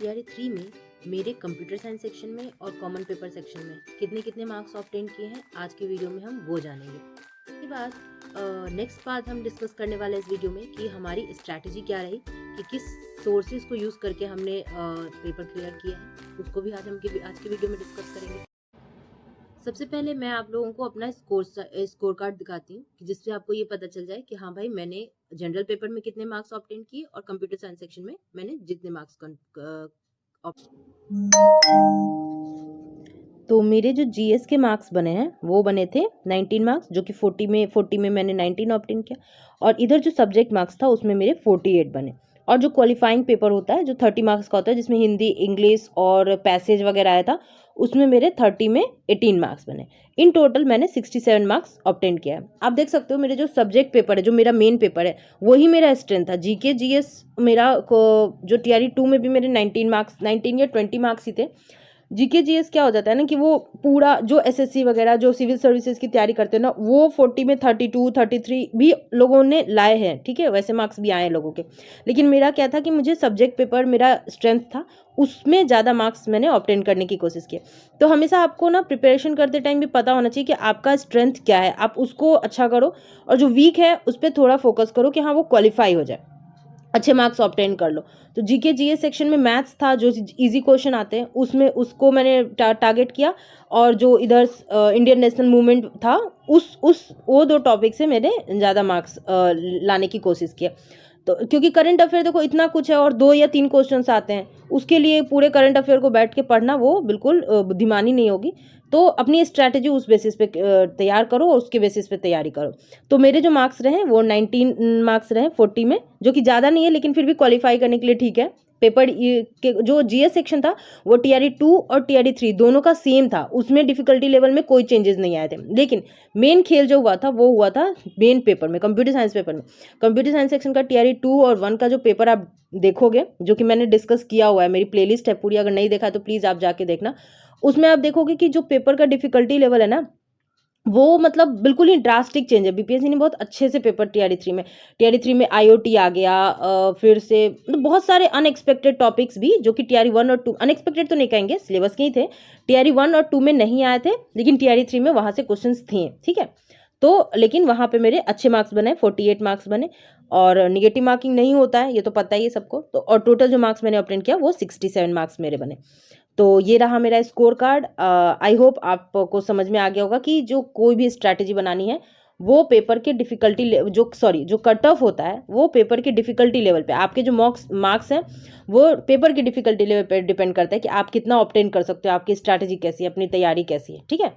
Theory 3 में मेरे computer science section में और कॉमन पेपर सेक्शन में कितने कितने मार्क्स ऑब्टेन किए हैं आज के वीडियो में हम वो जानेंगे। इसके बाद नेक्स्ट बात हम डिस्कस करने वाले इस वीडियो में कि हमारी स्ट्रैटेजी क्या रही कि किस सोर्सेज को यूज़ करके हमने पेपर क्लियर किया है, उसको भी आज के वीडियो में डिस्कस करेंगे। सबसे पहले मैं आप लोगों को अपना स्कोर कार्ड दिखाती हूँ कि जिससे आपको ये पता चल जाए कि हाँ भाई मैंने जनरल पेपर में कितने मार्क्स ऑब्टेन किए और कंप्यूटर साइंस सेक्शन में मैंने जितने मार्क्स तो मेरे जो जीएस के मार्क्स बने हैं वो बने थे 19 मार्क्स, जो कि 40 में मैंने 19 ऑब्टेन किया। और इधर जो सब्जेक्ट मार्क्स था उसमें मेरे 48 बने। और जो क्वालिफाइंग पेपर होता है जो 30 मार्क्स का होता है, जिसमें हिंदी, इंग्लिश और पैसेज वगैरह आया था, उसमें मेरे 30 में 18 मार्क्स बने। इन टोटल मैंने 67 मार्क्स ऑब्टेन किया है। आप देख सकते हो मेरे जो सब्जेक्ट पेपर है, जो मेरा मेन पेपर है, वही मेरा स्ट्रेंथ था। जीके जीएस मेरा जो टीआरई 2 में भी मेरे 19 या 20 मार्क्स ही थे। जीके जीएस क्या हो जाता है ना कि वो पूरा जो एसएससी वगैरह जो सिविल सर्विसेज की तैयारी करते हैं ना, वो 40 में 32 33 भी लोगों ने लाए हैं। ठीक है, वैसे मार्क्स भी आए हैं लोगों के। लेकिन मेरा क्या था कि मुझे सब्जेक्ट पेपर मेरा स्ट्रेंथ था, उसमें ज़्यादा मार्क्स मैंने ऑब्टेन करने की कोशिश की। तो हमेशा आपको ना प्रिपरेशन करते टाइम भी पता होना चाहिए कि आपका स्ट्रेंथ क्या है, आप उसको अच्छा करो और जो वीक है उस पर थोड़ा फोकस करो कि हाँ वो क्वालिफाई हो जाए, अच्छे मार्क्स ऑब्टेन कर लो। तो जीके जीएस सेक्शन में मैथ्स था, जो इजी क्वेश्चन आते हैं उसमें उसको मैंने टारगेट किया। और जो इधर इंडियन नेशनल मूवमेंट था, उस वो दो टॉपिक से मैंने ज़्यादा मार्क्स लाने की कोशिश किया। तो क्योंकि करंट अफेयर देखो इतना कुछ है और 2 या 3 क्वेश्चंस आते हैं, उसके लिए पूरे करंट अफेयर को बैठ के पढ़ना वो बिल्कुल बुद्धिमानी नहीं होगी। तो अपनी स्ट्रैटेजी उस बेसिस पे तैयार करो और उसके बेसिस पे तैयारी करो। तो मेरे जो मार्क्स रहे वो 19 मार्क्स रहे 40 में, जो कि ज़्यादा नहीं है लेकिन फिर भी क्वालिफाई करने के लिए ठीक है। पेपर के जो जीएस सेक्शन था वो टीआरई 2 और टीआरई 3 दोनों का सेम था, उसमें डिफिकल्टी लेवल में कोई चेंजेस नहीं आए थे। लेकिन मेन खेल जो हुआ था वो हुआ था मेन पेपर में, कंप्यूटर साइंस पेपर में। कंप्यूटर साइंस सेक्शन का टीआरई 2 और 1 का जो पेपर आप देखोगे, जो कि मैंने डिस्कस किया हुआ है, मेरी प्लेलिस्ट है पूरी, अगर नहीं देखा तो प्लीज़ आप जाके देखना। उसमें आप देखोगे कि जो पेपर का डिफिकल्टी लेवल है ना, वो मतलब बिल्कुल ही ड्रास्टिक चेंज है। बीपीएससी ने बहुत अच्छे से पेपर टीआरई 3 में आईओटी आ गया, फिर से मतलब बहुत सारे अनएक्सपेक्टेड टॉपिक्स भी, जो कि टीआरई 1 और 2 अनएक्सपेक्टेड तो नहीं कहेंगे, सिलेबस के ही थे। टीआरई 1 और 2 में नहीं आए थे, लेकिन टीआरई 3 में वहाँ से क्वेश्चंस थे। ठीक है, तो लेकिन वहाँ पे मेरे अच्छे मार्क्स बने, 48 मार्क्स बने। और निगेटिव मार्किंग नहीं होता है, ये तो पता ही है सबको। तो और टोटल जो मार्क्स मैंने ऑब्टेन किया वो 67 मार्क्स मेरे बने। तो ये रहा मेरा स्कोर कार्ड। आई होप आपको समझ में आ गया होगा कि जो कोई भी स्ट्रैटेजी बनानी है वो पेपर के डिफिकल्टी जो कट ऑफ होता है वो पेपर के डिफिकल्टी लेवल पे, आपके जो मार्क्स हैं वो पेपर की डिफिकल्टी लेवल पे डिपेंड करता है कि आप कितना ऑब्टेन कर सकते हो, आपकी स्ट्रैटेजी कैसी है, अपनी तैयारी कैसी है। ठीक है,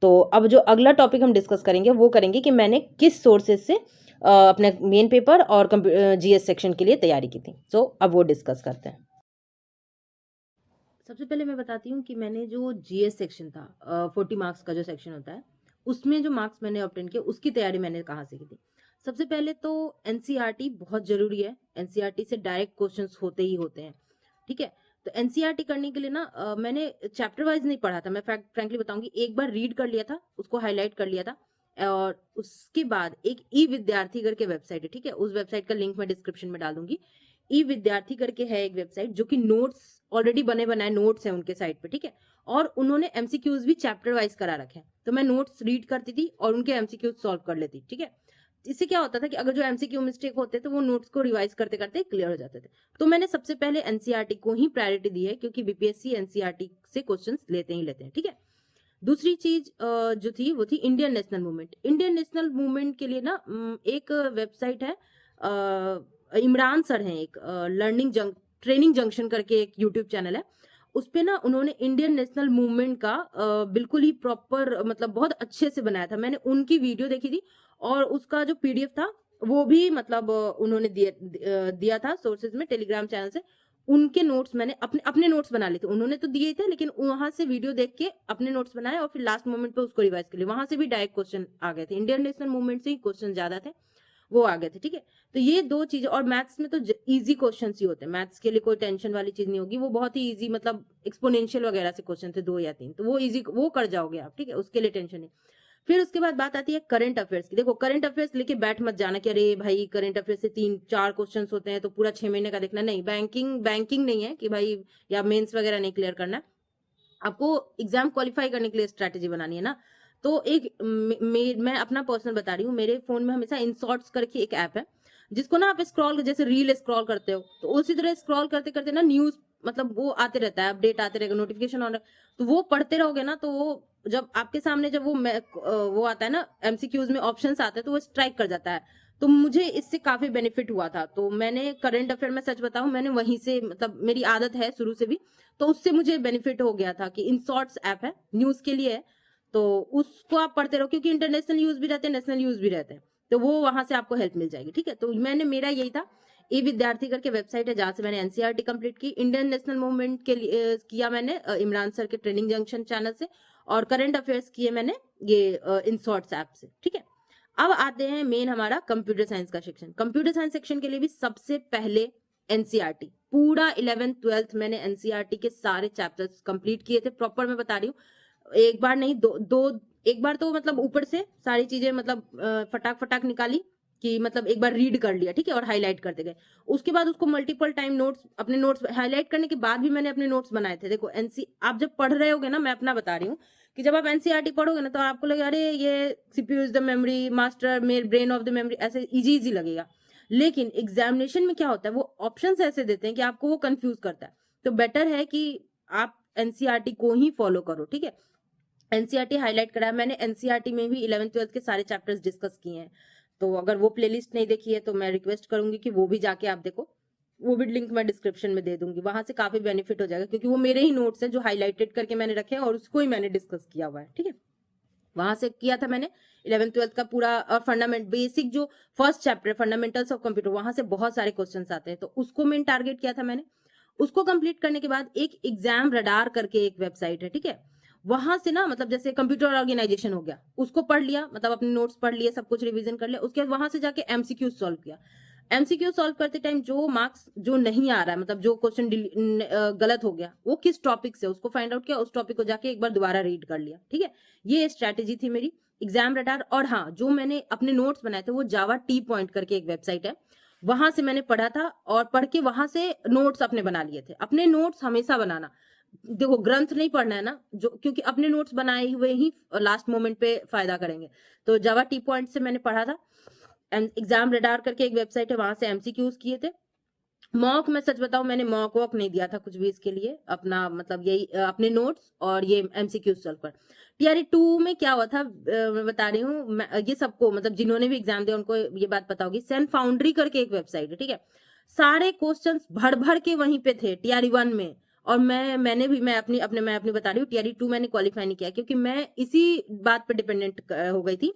तो अब जो अगला टॉपिक हम डिस्कस करेंगे वो करेंगे कि मैंने किस सोर्सेज से अपने मेन पेपर और जीएस सेक्शन के लिए तैयारी की थी। सो अब वो डिस्कस करते हैं। सबसे पहले मैं बताती हूँ कि मैंने जो जीएस सेक्शन था, 40 मार्क्स का जो सेक्शन होता है, उसमें जो मार्क्स मैंने ऑब्टेन किए उसकी तैयारी मैंने कहाँ से की थी। सबसे पहले तो एनसीईआरटी बहुत जरूरी है, एनसीईआरटी से डायरेक्ट क्वेश्चंस होते ही होते हैं। ठीक है, तो एनसीईआरटी करने के लिए ना मैंने चैप्टर वाइज नहीं पढ़ा था, मैं फ्रैंकली बताऊंगी, एक बार रीड कर लिया था, उसको हाईलाइट कर लिया था। और उसके बाद एक ई विद्यार्थी करके वेबसाइट है, ठीक है, उस वेबसाइट का लिंक मैं डिस्क्रिप्शन में डाल दूंगी। ई विद्यार्थी करके है एक वेबसाइट, जो कि नोट्स ऑलरेडी बने बनाए नोट्स हैं उनके साइट पे। ठीक है, और उन्होंने एमसीक्यूज भी चैप्टर वाइज करा रखे हैं, तो मैं नोट्स रीड करती थी और उनके एमसीक्यूज सॉल्व कर लेती। ठीक है, इससे क्या होता था कि अगर जो एमसीक्यू मिस्टेक होते तो वो नोट्स को रिवाइज करते करते क्लियर हो जाते थे। तो मैंने सबसे पहले एनसीईआरटी को ही प्रायोरिटी दी है, क्योंकि बीपीएससी एनसीईआरटी से क्वेश्चंस लेते ही लेते हैं। ठीक है, दूसरी चीज जो थी वो थी Indian national movement. Indian national movement के लिए ना एक वेबसाइट है, इमरान सर हैं, एक ट्रेनिंग जंक्शन करके एक यूट्यूब चैनल है, उस पे ना उन्होंने इंडियन नेशनल मूवमेंट का बिल्कुल ही प्रॉपर मतलब बहुत अच्छे से बनाया था। मैंने उनकी वीडियो देखी थी और उसका जो पीडीएफ था वो भी मतलब उन्होंने दिया था सोर्सेज में, टेलीग्राम चैनल से। उनके नोट्स मैंने अपने अपने नोट्स बना लिए थे, उन्होंने तो दिए थे लेकिन वहां से वीडियो देख के अपने नोट्स बनाए और फिर लास्ट मोमेंट पे उसको रिवाइज कर लिया। वहां से भी डायरेक्ट क्वेश्चन आ गए थे, इंडियन नेशनल मूवमेंट से ही क्वेश्चन ज्यादा थे, वो आ गए थे। ठीक है, तो ये दो चीजें, और मैथ्स में तो इजी क्वेश्चन ही होते हैं, मैथ्स के लिए कोई टेंशन वाली चीज नहीं होगी, वो बहुत ही इजी, मतलब एक्सपोनेंशियल वगैरह से क्वेश्चन थे 2 या 3, तो वो इजी वो कर जाओगे आप। ठीक है, उसके लिए टेंशन नहीं। फिर उसके बाद बात आती है करंट अफेयर्स की। देखो करंट अफेयर्स लेके बैठ मत जाना कि अरे भाई करंट अफेयर्स से 3-4 क्वेश्चन होते हैं तो पूरा 6 महीने का देखना, नहीं। बैंकिंग नहीं है कि भाई या मेंस वगैरह नहीं क्लियर करना, आपको एग्जाम क्वालिफाई करने के लिए स्ट्रैटेजी बनानी है ना। तो एक मैं अपना पर्सनल बता रही हूँ, मेरे फोन में हमेशा इंसॉर्ट्स करके एक ऐप है, जिसको ना आप स्क्रॉल जैसे रील स्क्रॉल करते हो तो उसी तरह स्क्रॉल करते करते ना न्यूज मतलब वो आते रहता है, अपडेट आते रहेगा, नोटिफिकेशन ऑन, तो वो पढ़ते रहोगे ना, तो वो जब आपके सामने जब वो आता है ना एमसीक्यूज में ऑप्शंस आते हैं तो वो स्ट्राइक कर जाता है। तो मुझे इससे काफी बेनिफिट हुआ था, तो मैंने करंट अफेयर में सच बताऊं मैंने वहीं से मतलब मेरी आदत है शुरू से भी, तो उससे मुझे बेनिफिट हो गया था कि इंसॉर्ट्स ऐप है न्यूज के लिए है, तो उसको आप पढ़ते रहो क्योंकि इंटरनेशनल न्यूज भी रहते हैं, नेशनल न्यूज भी रहते हैं, तो वो वहां से आपको हेल्प मिल जाएगी। ठीक है, तो मैंने मेरा यही था। ई विद्यार्थी करके वेबसाइट है जहां से मैंने एनसीईआरटी कंप्लीट की, इंडियन नेशनल मूवमेंट के लिए किया मैंने इमरान सर के ट्रेनिंग जंक्शन चैनल से, और करंट अफेयर्स किए मैंने ये इंसॉर्ट्स ऐप से। ठीक है, अब आते हैं मेन हमारा कंप्यूटर साइंस का सेक्शन। कंप्यूटर साइंस सेक्शन के लिए भी सबसे पहले एनसीईआरटी पूरा 11th-12th मैंने एनसीईआरटी के सारे चैप्टर्स कंप्लीट किए थे, प्रॉपर मैं बता रही हूँ, एक बार नहीं दो एक बार तो मतलब ऊपर से सारी चीजें मतलब फटाक फटाक निकाली कि मतलब एक बार रीड कर लिया, ठीक है, और हाईलाइट करते गए। उसके बाद उसको मल्टीपल टाइम नोट्स, अपने नोट्स हाईलाइट करने के बाद भी मैंने अपने नोट्स बनाए थे। देखो आप जब पढ़ रहे होगे ना, मैं अपना बता रही हूँ कि जब आप एनसीईआरटी पढ़ोगे ना तो आपको लगेगा अरे ये CPU is the memory, master मेरे ब्रेन ऑफ द मेमोरी, ऐसे इजी लगेगा। लेकिन एग्जामिनेशन में क्या होता है, वो ऑप्शंस ऐसे देते हैं कि आपको वो कंफ्यूज करता है। तो बेटर है कि आप एनसीईआरटी को ही फॉलो करो। ठीक है, एनसीईआरटी हाईलाइट करा है मैंने, एनसीईआरटी में भी 11th-12th के सारे चैप्टर्स डिस्कस किए हैं, तो अगर वो प्लेलिस्ट नहीं देखी है तो मैं रिक्वेस्ट करूंगी कि वो भी जाके आप देखो, वो भी लिंक मैं डिस्क्रिप्शन में दे दूंगी, वहां से काफी बेनिफिट हो जाएगा क्योंकि वो मेरे ही नोट्स हैं जो हाईलाइटेड करके मैंने रखे हैं और उसको ही मैंने डिस्कस किया हुआ है। ठीक है, वहां से किया था मैंने 11th-12th का पूरा, और फंडामेंट बेसिक जो first chapter fundamentals of computer, वहां से बहुत सारे क्वेश्चन आते हैं, तो उसको मेन टारगेट किया था मैंने। उसको कंप्लीट करने के बाद एक एग्जाम रडार करके एक वेबसाइट है, ठीक है, वहां से ना मतलब जैसे कंप्यूटर ऑर्गेनाइजेशन हो गया, उसको पढ़ लिया, मतलब अपने नोट्स पढ़ लिए, सब कुछ रिवीजन कर लिया, उसके बाद वहां से जाके एमसीक्यू सॉल्व किया। एमसीक्यू सॉल्व करते टाइम जो मार्क्स जो नहीं आ रहा है, मतलब जो क्वेश्चन गलत हो गया, वो किस टॉपिक से, उसको फाइंड आउट किया, उस टॉपिक को जाके एक बार दोबारा रीड कर लिया। ठीक है, ये स्ट्रैटेजी थी मेरी एग्जाम रडार। और हाँ, जो मैंने अपने नोट्स बनाए थे वो जावा टी पॉइंट करके एक वेबसाइट है, वहां से मैंने पढ़ा था और पढ़ के वहां से नोट्स अपने बना लिए थे। अपने नोट्स हमेशा बनाना, देखो ग्रंथ नहीं पढ़ना है ना, जो क्योंकि अपने नोट्स बनाए हुए ही लास्ट मोमेंट पे फायदा करेंगे। तो जावा टी पॉइंट से मैंने पढ़ा था। एग्जाम रडार करके एक वेबसाइट है, वहां से एमसीक्यूज किए थे। मॉक, मैं सच बताऊं मैंने मॉक वॉक नहीं दिया था कुछ भी इसके लिए, अपना मतलब यही अपने नोट्स और ये एमसीक्यू सॉल्व कर। टीआरई 2 में क्या हुआ था, मैं बता रही हूँ, ये सबको मतलब जिन्होंने भी एग्जाम दिया उनको ये बात पता होगी। सेन फाउंड्री करके एक वेबसाइट है, ठीक है, सारे क्वेश्चंस भर भर के वहीं पे थे टीआरई 1 में। और मैं अपनी बता रही हूँ, टीआरई 2 मैंने क्वालिफाई नहीं किया क्योंकि मैं इसी बात पे डिपेंडेंट हो गई थी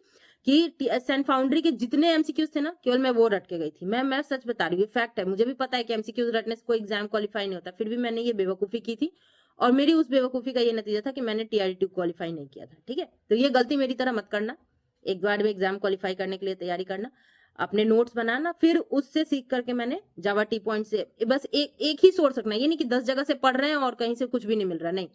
कि सेंट फाउंड्री के जितने एमसीक्यूज थे ना, केवल मैं वो रट के गई थी। मैं सच बता रही हूँ, फैक्ट है, मुझे भी पता है कि एमसीक्यूज रटने से कोई एग्जाम क्वालिफाई नहीं होता, फिर भी मैंने ये बेवकूफी की थी और मेरी उस बेवकूफी का ये नतीजा था कि मैंने टीआरई 2 क्वालिफाई नहीं किया था। ठीक है, तो ये गलती मेरी तरह मत करना, एक बार में एग्जाम क्वालिफाई करने के लिए तैयारी करना, अपने नोट्स बनाना, फिर उससे सीख करके मैंने जावा टी पॉइंट से बस एक ही सोर्स रखना, ये नहीं कि 10 जगह से पढ़ रहे हैं और कहीं से कुछ भी नहीं मिल रहा, नहीं।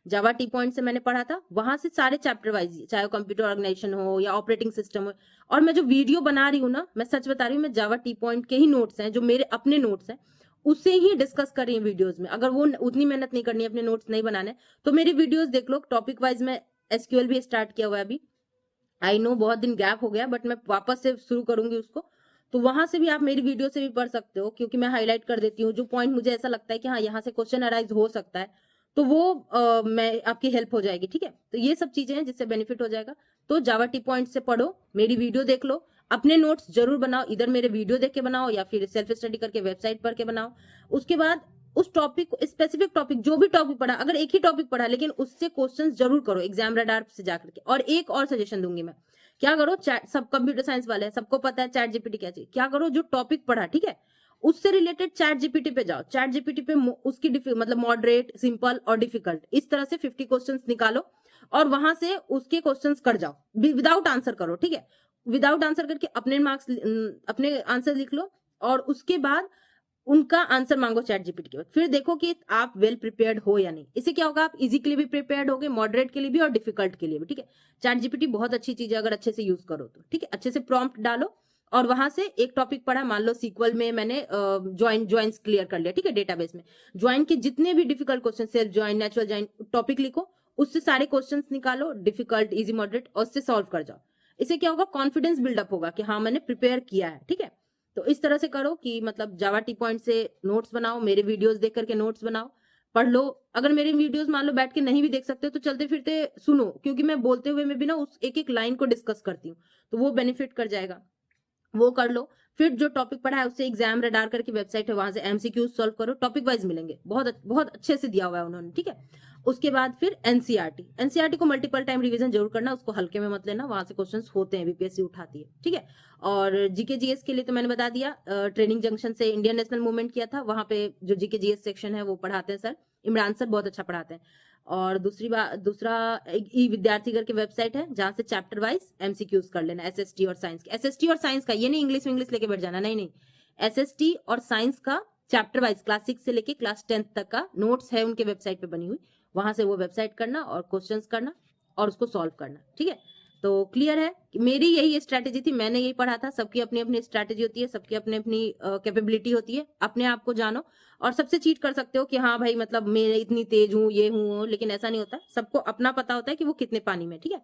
जावा टी पॉइंट से मैंने पढ़ा था, वहां से सारे चैप्टर वाइज, चाहे कंप्यूटर ऑर्गेनाइजेशन हो या ऑपरेटिंग सिस्टम हो। और मैं जो वीडियो बना रही हूँ ना, मैं सच बता रही हूँ, मैं जावा टी पॉइंट के ही नोट्स हैं, जो मेरे अपने नोट्स हैं, उससे ही डिस्कस कर रही हूँ वीडियोज में। अगर वो उतनी मेहनत नहीं करनी है, अपने नोट्स नहीं बनाने, तो मेरी वीडियोज देख लो, टॉपिक वाइज मैं एसक्यूएल भी स्टार्ट किया हुआ है अभी। आई नो बहुत दिन गैप हो गया, बट मैं वापस से शुरू करूंगी उसको, तो वहां से भी आप मेरी वीडियो से भी पढ़ सकते हो, क्योंकि मैं हाईलाइट कर देती हूँ जो पॉइंट मुझे ऐसा लगता है कि हाँ यहाँ से क्वेश्चन अराइज हो सकता है, तो वो मैं आपकी हेल्प हो जाएगी। ठीक है, तो ये सब चीजें हैं जिससे बेनिफिट हो जाएगा। तो जावा टी पॉइंट से पढ़ो, मेरी वीडियो देख लो, अपने नोट्स जरूर बनाओ, इधर मेरे वीडियो देख के बनाओ या फिर सेल्फ स्टडी करके वेबसाइट पढ़ के बनाओ। उसके बाद उस टॉपिक, स्पेसिफिक टॉपिक, जो भी टॉपिक पढ़ा, अगर एक ही टॉपिक पढ़ा लेकिन उससे क्वेश्चन जरूर करो एग्जाम रडार से जाकर के। और एक और सजेशन दूंगी मैं, क्या करो, चैट, सब कंप्यूटर साइंस वाले हैं, सबको पता है चैट जीपीटी क्या चीज, क्या करो, जो टॉपिक पढ़ा, ठीक है, उससे रिलेटेड चैट जीपीटी पे जाओ, चैट जीपीटी पे उसकी मतलब मॉडरेट, सिंपल और डिफिकल्ट, इस तरह से 50 क्वेश्चंस निकालो और वहां से उसके क्वेश्चंस कर जाओ, विदाउट आंसर करो। ठीक है, विदाउट आंसर करके अपने मार्क्स, अपने आंसर लिख लो और उसके बाद उनका आंसर मांगो चैट जीपीटी के बाद, फिर देखो कि आप वेल प्रिपेयर्ड हो या नहीं। इससे क्या होगा, आप इजी के लिए भी प्रिपेयर्ड होगे, मॉडरेट के लिए भी और डिफिकल्ट के लिए भी, ठीक है। चैट जीपीटी बहुत अच्छी चीज है अगर अच्छे से यूज करो तो, ठीक है। अच्छे से प्रॉम्प्ट डालो और वहां से एक टॉपिक पढ़ा, मान लो सीक्वल में मैंने ज्वाइंस क्लियर कर लिया, ठीक है, डेटाबेस में ज्वाइन के जितने भी difficult question, self join, natural join, topic लिखो, उससे सारे क्वेश्चंस निकालो, डिफिकल्ट, इजी, मॉडरेट, और उससे सॉल्व कर जाओ। इससे क्या होगा, कॉन्फिडेंस बिल्डअप होगा कि हाँ मैंने प्रिपेयर किया है, ठीक है। तो इस तरह से करो कि मतलब जावा टी पॉइंट से नोट्स बनाओ, मेरे वीडियोस देख करके नोट्स बनाओ, पढ़ लो। अगर मेरे वीडियोस मान लो बैठ के नहीं भी देख सकते तो चलते फिरते सुनो, क्योंकि मैं बोलते हुए में भी ना उस एक एक लाइन को डिस्कस करती हूँ, तो वो बेनिफिट कर जाएगा, वो कर लो। फिर जो टॉपिक पढ़ा है उससे एग्जाम रडार करके वेबसाइट है, वहां से एमसीक्यू सॉल्व करो, टॉपिक वाइज मिलेंगे, बहुत बहुत अच्छे से दिया हुआ है उन्होंने, ठीक है। उसके बाद फिर एनसीईआरटी को मल्टीपल टाइम रिवीजन जरूर करना, उसको हल्के में मत लेना, वहां से क्वेश्चंस होते हैं, बीपीएससी उठाती है, ठीक है। और जीके जीएस के लिए तो मैंने बता दिया, ट्रेनिंग जंक्शन से इंडियन नेशनल मूवमेंट किया था, वहां पे जो जीके जीएस सेक्शन है वो पढ़ाते हैं सर, इमरान सर बहुत अच्छा पढ़ाते हैं। और दूसरा ई विद्यार्थी करके वेबसाइट है, जहां से चैप्टर वाइज एमसीक्यूज कर लेना, एसएसटी और साइंस का, ये नहीं इंग्लिश लेके बैठ जाना, नहीं नहीं, एसएसटी और साइंस का चैप्टर वाइज क्लास 6 से लेके क्लास 10 तक का नोट्स है उनके वेबसाइट पे बनी हुई, वहां से वो वेबसाइट करना और क्वेश्चंस करना और उसको सॉल्व करना, ठीक है। तो क्लियर है कि मेरी यही स्ट्रैटेजी थी, मैंने यही पढ़ा था, सबकी अपनी अपनी स्ट्रैटेजी होती है, सबकी अपनी अपनी कैपेबिलिटी होती है, अपने आप को जानो। और सबसे चीट कर सकते हो कि हाँ भाई मतलब मैं इतनी तेज हूँ, ये हूँ, लेकिन ऐसा नहीं होता, सबको अपना पता होता है कि वो कितने पानी में, ठीक है।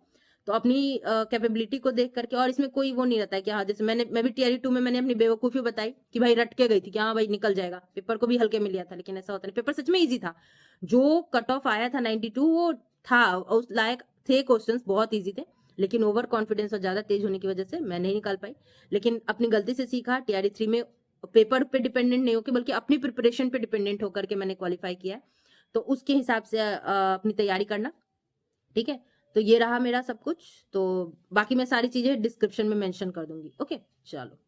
तो अपनी कैपेबिलिटी को देख करके, और इसमें कोई वो नहीं रहता है कि हाँ, जैसे मैं भी टीआरई 2 में मैंने अपनी बेवकूफी बताई कि भाई रट के गई थी कि हाँ भाई निकल जाएगा, पेपर को भी हल्के में लिया था, लेकिन ऐसा होता नहीं, पेपर सच में ईजी था। जो कट ऑफ आया था 92 वो था, उस लायक थे, क्वेश्चंस बहुत ईजी थे, लेकिन ओवर कॉन्फिडेंस और ज्यादा तेज होने की वजह से मैं नहीं निकाल पाई। लेकिन अपनी गलती से सीखा, टीआरई 3 में पेपर पे डिपेंडेंट नहीं होकर बल्कि अपनी प्रिपरेशन पे डिपेंडेंट होकर के मैंने क्वालिफाई किया है। तो उसके हिसाब से अपनी तैयारी करना, ठीक है। तो ये रहा मेरा सब कुछ, तो बाकी मैं सारी चीजें डिस्क्रिप्शन में मेंशन कर दूंगी, ओके। चलो,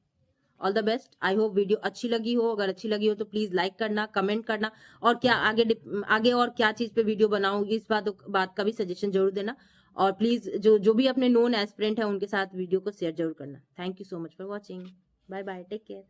all the best. I hope video अच्छी लगी हो, अगर अच्छी लगी हो तो प्लीज लाइक करना, कमेंट करना, और क्या आगे और क्या चीज पे वीडियो बनाऊं इस बात का भी सजेशन जरूर देना। और प्लीज जो भी अपने नोन एस्पिरेंट है उनके साथ वीडियो को शेयर जरूर करना। Thank you so much for watching, bye bye, take care.